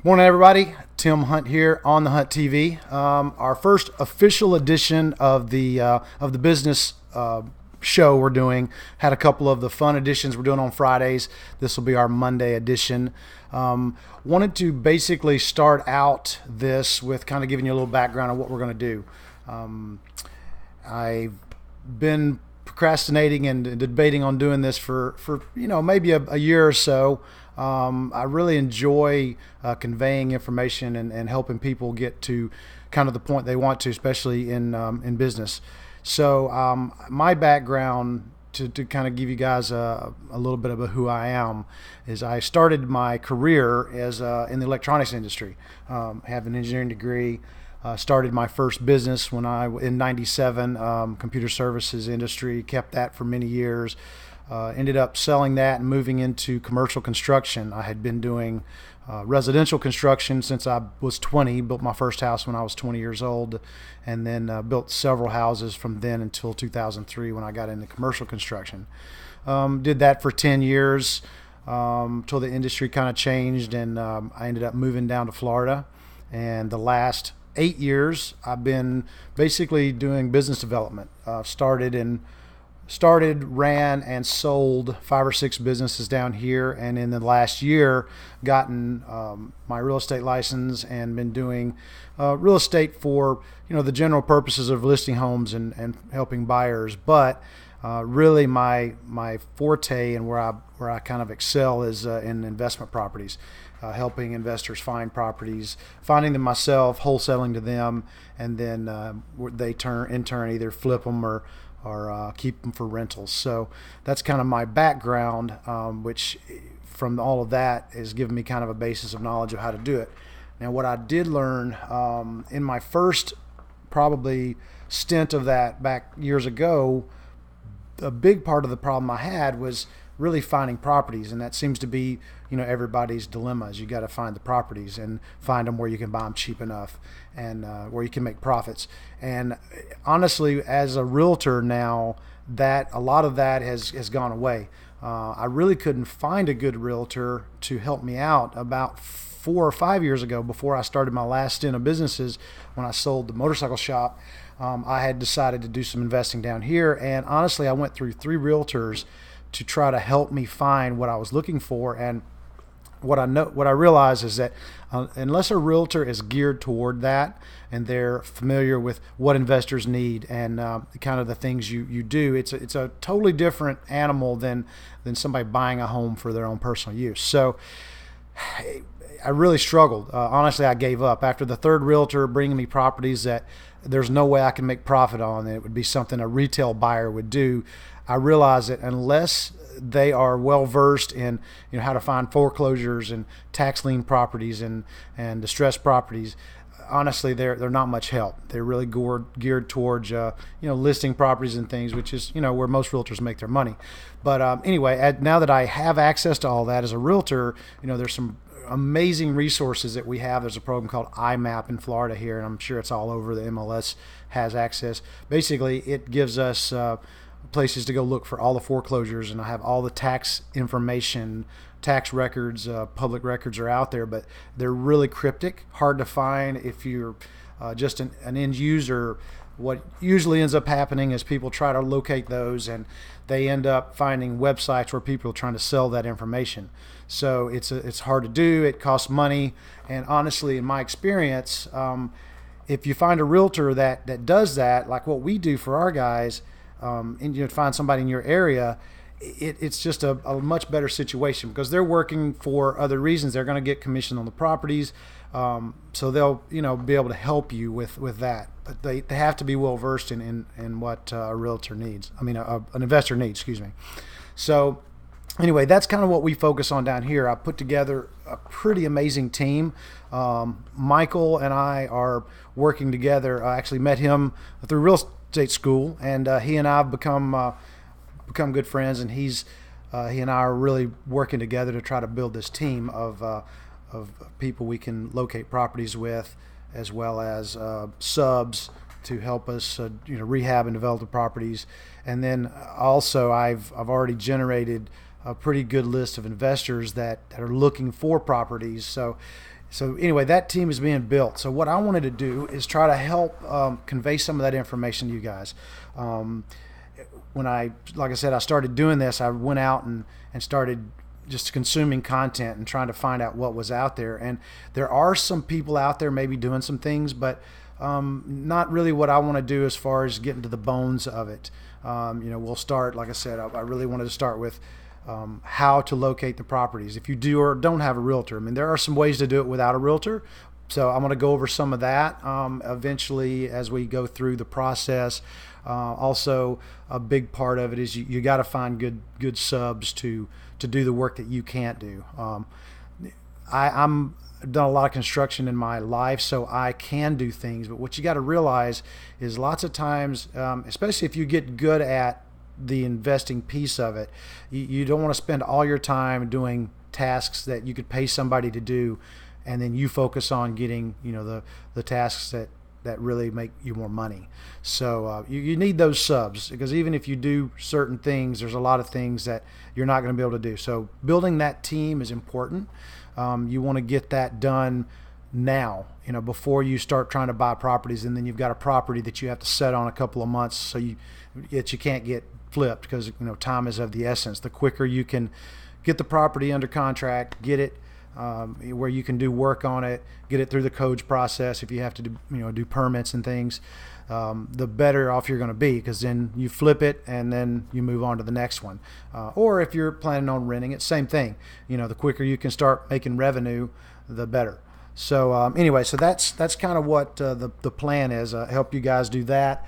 Morning, everybody. Tim Hunt here on the Hunt TV. Our first official edition of the business show we're doing. Had a couple of the fun editions we're doing on Fridays. This will be our Monday edition. Wanted to basically start out this with kind of giving you a little background on what we're going to do. I've been procrastinating and debating on doing this for maybe a year or so. I really enjoy conveying information and helping people get to kind of the point they want to, especially in business. So my background, to kind of give you guys a little bit of who I am, is I started my career as in the electronics industry. Have an engineering degree. Started my first business in '97, computer services industry. Kept that for many years. Ended up selling that and moving into commercial construction. I had been doing residential construction since I was 20. Built my first house when I was 20 years old, and then built several houses from then until 2003 when I got into commercial construction. Did that for 10 years till the industry kind of changed, and I ended up moving down to Florida. And the last 8 years, I've been basically doing business development. Started, ran, and sold 5 or 6 businesses down here, and in the last year, gotten my real estate license and been doing real estate for the general purposes of listing homes and helping buyers. But really, my forte and where I kind of excel is in investment properties. Helping investors find properties, finding them myself, wholesaling to them, and then they in turn either flip them or keep them for rentals. So that's kind of my background, which from all of that has given me kind of a basis of knowledge of how to do it. Now, what I did learn in my first probably stint of that back years ago, a big part of the problem I had was really finding properties, and that seems to be everybody's dilemma. Is you got to find the properties and find them where you can buy them cheap enough and where you can make profits. And honestly, as a realtor now, that a lot of that has gone away. I really couldn't find a good realtor to help me out about 4 or 5 years ago, before I started my last stint of businesses. When I sold the motorcycle shop, I had decided to do some investing down here, and honestly, I went through 3 realtors to try to help me find what I was looking for. And what I realize is that unless a realtor is geared toward that and they're familiar with what investors need and kind of the things you do, it's a totally different animal than somebody buying a home for their own personal use. So I really struggled. Honestly, I gave up after the 3rd realtor bringing me properties that there's no way I can make profit on. It would be something a retail buyer would do. I realized that unless they are well versed in how to find foreclosures and tax lien properties and distressed properties, honestly, they're not much help. They're really geared towards listing properties and things, which is where most realtors make their money. But anyway, now that I have access to all that as a realtor, there's some amazing resources that we have. There's a program called IMAP in Florida here, and I'm sure it's all over. The MLS has access. Basically, it gives us places to go look for all the foreclosures, and I have all the tax information, tax records, public records are out there, but they're really cryptic, hard to find if you're just an end user. What usually ends up happening is people try to locate those, and they end up finding websites where people are trying to sell that information. So it's hard to do. It costs money, and honestly, in my experience, if you find a realtor that does that, like what we do for our guys, and find somebody in your area, it's just a much better situation because they're working for other reasons. They're going to get commission on the properties, so they'll be able to help you with that. But they have to be well versed in what a realtor needs. I mean, an investor needs. Excuse me. So anyway, that's kind of what we focus on down here. I put together a pretty amazing team. Michael and I are working together. I actually met him through real estate school, and he and I have become good friends. And he and I are really working together to try to build this team of people we can locate properties with, as well as subs to help us rehab and develop the properties. And then also I've already generated a pretty good list of investors that are looking for properties. So So anyway, that team is being built. So what I wanted to do is try to help convey some of that information to you guys. When like I said, I started doing this, I went out and started just consuming content and trying to find out what was out there. And there are some people out there maybe doing some things, but not really what I want to do as far as getting to the bones of it. We'll start, like I said, I really wanted to start with how to locate the properties. If you do or don't have a realtor, I mean, there are some ways to do it without a realtor. So I'm going to go over some of that eventually as we go through the process. Also, a big part of it is you got to find good subs to do the work that you can't do. I'm done a lot of construction in my life, so I can do things. But what you got to realize is lots of times, especially if you get good at the investing piece of it, you don't want to spend all your time doing tasks that you could pay somebody to do, and then you focus on getting the tasks that really make you more money. So you need those subs, because even if you do certain things, there's a lot of things that you're not going to be able to do. So building that team is important. You want to get that done now, before you start trying to buy properties, and then you've got a property that you have to set on a couple of months so you can't get flipped, because time is of the essence. The quicker you can get the property under contract, get it where you can do work on it, get it through the codes process. If you have to do permits and things, the better off you're going to be, because then you flip it and then you move on to the next one. Or if you're planning on renting it, same thing. The quicker you can start making revenue, the better. So anyway, so that's kind of what the plan is. Help you guys do that.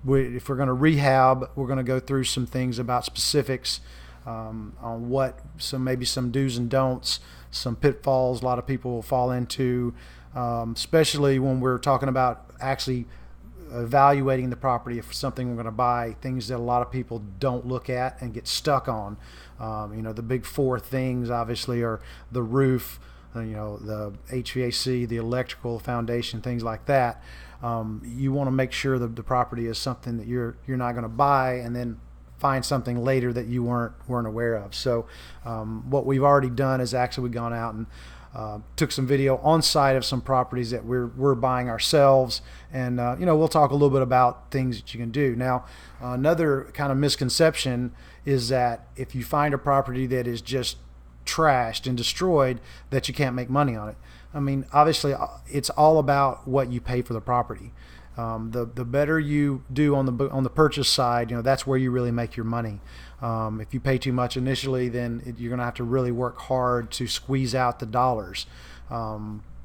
If we're going to rehab, we're going to go through some things about specifics on maybe some do's and don'ts, some pitfalls a lot of people will fall into, especially when we're talking about actually evaluating the property for something we're going to buy, things that a lot of people don't look at and get stuck on. The big four things obviously are the roof, the HVAC, the electrical, foundation, things like that. You want to make sure that the property is something that you're not going to buy and then find something later that you weren't aware of. So what we've already done is actually we've gone out and took some video on site of some properties that we're buying ourselves, and we'll talk a little bit about things that you can do. Now, another kind of misconception is that if you find a property that is just trashed and destroyed, that you can't make money on it. I mean, obviously, it's all about what you pay for the property. The better you do on the purchase side, that's where you really make your money. If you pay too much initially, then you're going to have to really work hard to squeeze out the dollars.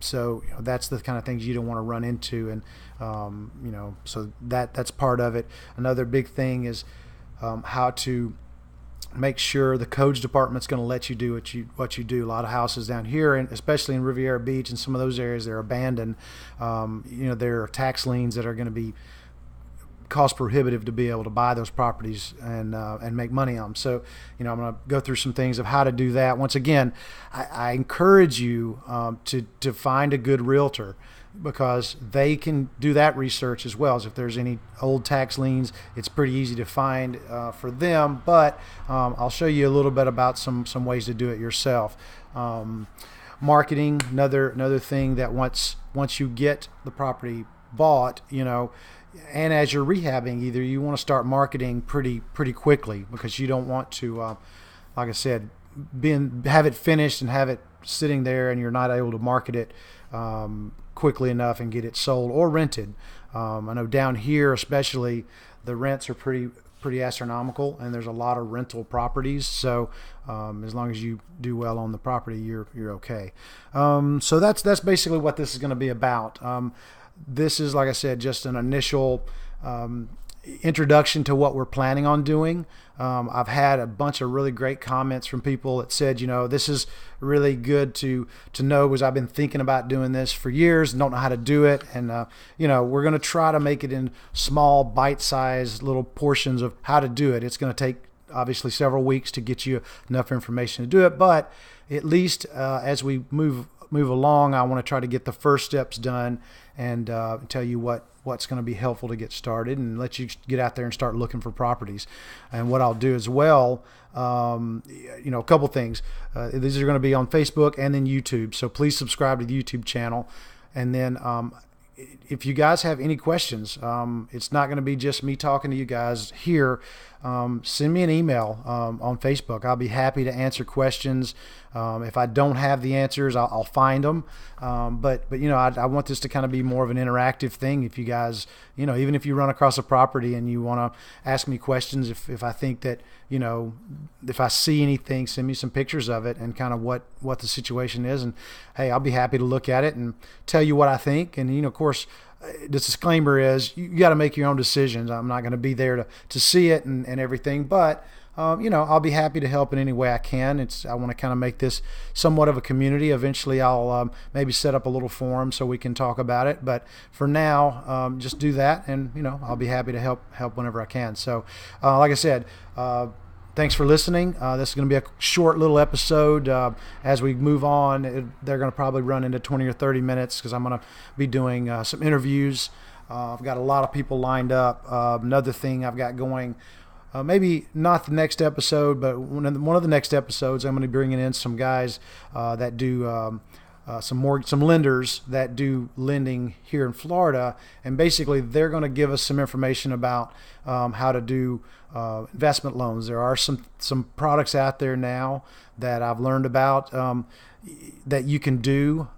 So that's the kind of things you don't want to run into, and so that's part of it. Another big thing is how to make sure the codes department's going to let you do what you do. A lot of houses down here, and especially in Riviera Beach and some of those areas, they're abandoned. There are tax liens that are going to be cost prohibitive to be able to buy those properties and make money on them. So I'm going to go through some things of how to do that. Once again, I encourage you to find a good realtor, because they can do that research as well. As if there's any old tax liens, it's pretty easy to find for them. But I'll show you a little bit about some ways to do it yourself. Marketing, another thing that once you get the property bought, and as you're rehabbing, either you want to start marketing pretty quickly, because you don't want to, like I said, have it finished and have it sitting there and you're not able to market it quickly enough and get it sold or rented. I know down here especially, the rents are pretty astronomical, and there's a lot of rental properties. So as long as you do well on the property, you're okay. So that's basically what this is going to be about. This is, like I said, just an initial introduction to what we're planning on doing. I've had a bunch of really great comments from people that said, this is really good to know, because I've been thinking about doing this for years and don't know how to do it. And, we're going to try to make it in small, bite-sized little portions of how to do it. It's going to take, obviously, several weeks to get you enough information to do it. But at least as we move along, I want to try to get the first steps done and tell you what what's going to be helpful to get started and let you get out there and start looking for properties. And what I'll do as well, a couple things. These are going to be on Facebook and then YouTube. So please subscribe to the YouTube channel. And then if you guys have any questions, it's not going to be just me talking to you guys here. Send me an email on Facebook. I'll be happy to answer questions. If I don't have the answers, I'll find them. But I want this to kind of be more of an interactive thing. If you guys, even if you run across a property and you want to ask me questions, if I think that, if I see anything, send me some pictures of it and kind of what the situation is. And hey, I'll be happy to look at it and tell you what I think. And, of course, the disclaimer is you got to make your own decisions. I'm not going to be there to see it and everything, but I'll be happy to help in any way I can. I want to kind of make this somewhat of a community. Eventually I'll maybe set up a little forum so we can talk about it, but for now, just do that, and I'll be happy to help whenever I can. So like I said, thanks for listening. This is going to be a short little episode. As we move on, they're going to probably run into 20 or 30 minutes because I'm going to be doing some interviews. I've got a lot of people lined up. Another thing I've got going, maybe not the next episode, but one of the next episodes, I'm going to be bringing in some guys that do some lenders that do lending here in Florida, and basically they're going to give us some information about how to do investment loans. There are some products out there now that I've learned about that you can do.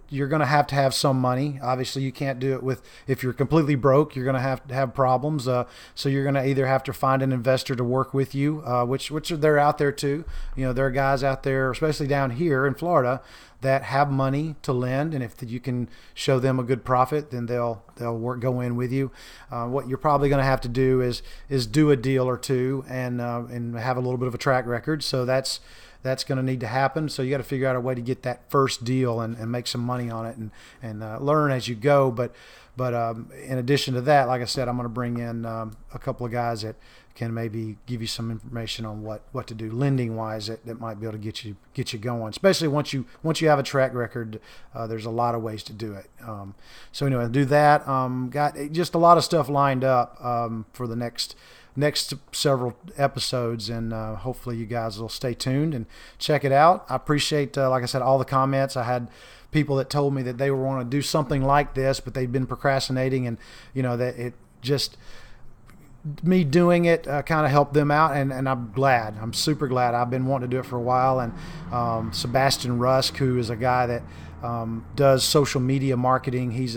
You're going to have some money. Obviously, you can't do it if you're completely broke. You're going to have problems. So you're going to either have to find an investor to work with you, which they're out there too. There are guys out there, especially down here in Florida, that have money to lend, and if you can show them a good profit, then they'll go in with you. What you're probably going to have to do is do a deal or two and have a little bit of a track record. So that's going to need to happen. So you got to figure out a way to get that first deal and make some money on it and learn as you go. But in addition to that, like I said, I'm going to bring in a couple of guys that can maybe give you some information on what to do lending wise that might be able to get you going. Especially once you have a track record, there's a lot of ways to do it. So anyway, do that. Got just a lot of stuff lined up for the next several episodes, and hopefully you guys will stay tuned and check it out. I appreciate, like I said, all the comments. I had people that told me that they were want to do something like this, but they've been procrastinating, and that it just me doing it kind of helped them out, and I'm super glad. I've been wanting to do it for a while, and Sebastian Rusk, who is a guy that does social media marketing, he's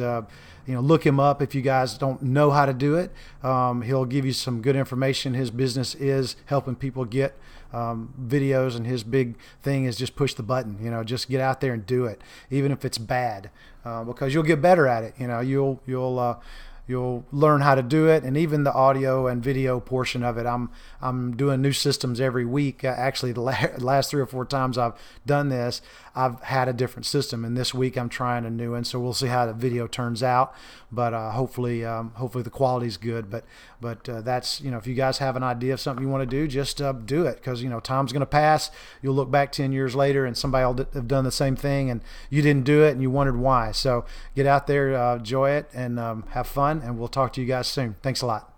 look him up if you guys don't know how to do it. He'll give you some good information. His business is helping people get videos, and his big thing is just push the button. Just get out there and do it, even if it's bad, because you'll get better at it. You'll learn how to do it, and even the audio and video portion of it. I'm doing new systems every week. Actually, the last 3 or 4 times I've done this, I've had a different system, and this week I'm trying a new one. So we'll see how the video turns out. But hopefully the quality's good. But that's if you guys have an idea of something you want to do, just do it, because time's going to pass. You'll look back 10 years later, and somebody will have done the same thing, and you didn't do it, and you wondered why. So get out there, enjoy it, and have fun. And we'll talk to you guys soon. Thanks a lot.